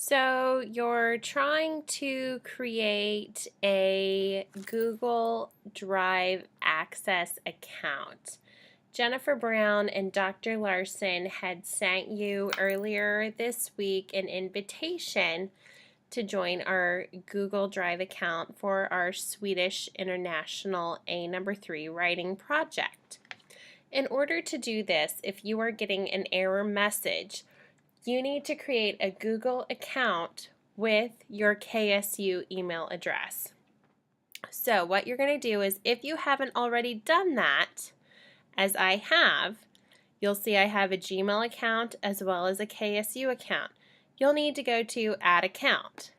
So you're trying to create a Google Drive Access account. Jennifer Brown and Dr. Larson had sent you earlier this week an invitation to join our Google Drive account for our Swedish International A3 writing project. In order to do this, if you are getting an error message, you need to create a Google account with your KSU email address. So what you're going to do is, if you haven't already done that, as I have, you'll see I have a Gmail account as well as a KSU account. You'll need to go to Add Account.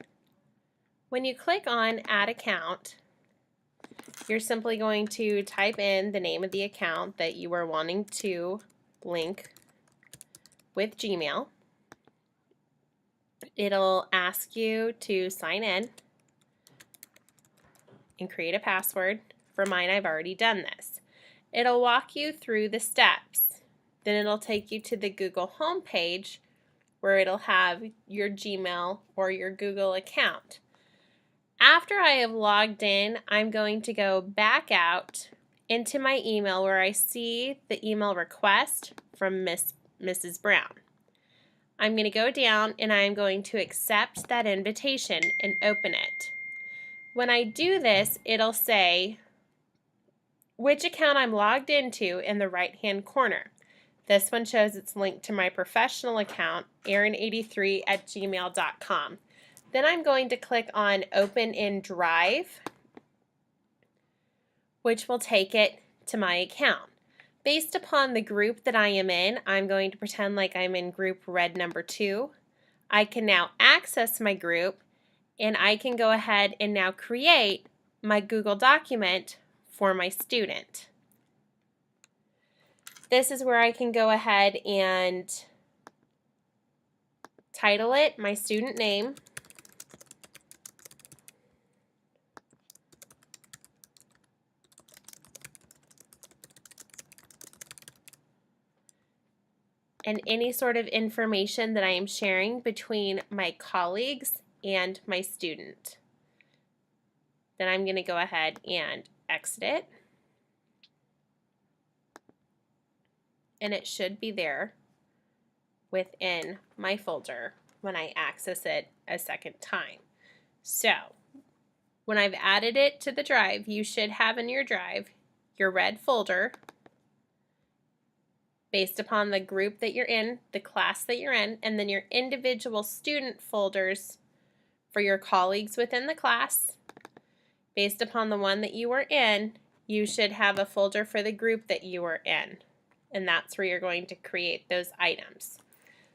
When you click on Add Account, you're simply going to type in the name of the account that you are wanting to link with Gmail. It'll ask you to sign in and create a password. For mine, I've already done this. It'll walk you through the steps. Then it'll take you to the Google homepage where it'll have your Gmail or your Google account. After I have logged in, I'm going to go back out into my email where I see the email request from Mrs. Brown. I'm going to go down and I'm going to accept that invitation and open it. When I do this, it'll say which account I'm logged into in the right-hand corner. This one shows it's linked to my professional account, Erin83@gmail.com. Then I'm going to click on Open in Drive, which will take it to my account. Based upon the group that I am in, I'm going to pretend like I'm in group red number 2. I can now access my group, and I can go ahead and now create my Google document for my student. This is where I can go ahead and title it my student name. And any sort of information that I am sharing between my colleagues and my student. Then I'm going to go ahead and exit it. And it should be there within my folder when I access it a second time. So when I've added it to the drive, you should have in your drive your red folder based upon the group that you're in, the class that you're in, and then your individual student folders for your colleagues within the class. Based upon the one that you are in, you should have a folder for the group that you are in, and that's where you're going to create those items.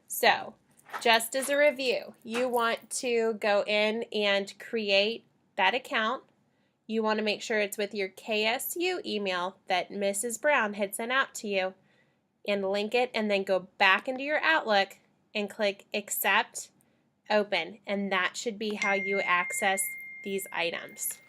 So, just as a review, you want to go in and create that account. You want to make sure it's with your KSU email that Mrs. Brown had sent out to you, and link it, and then go back into your Outlook and click Accept, Open, and that should be how you access these items.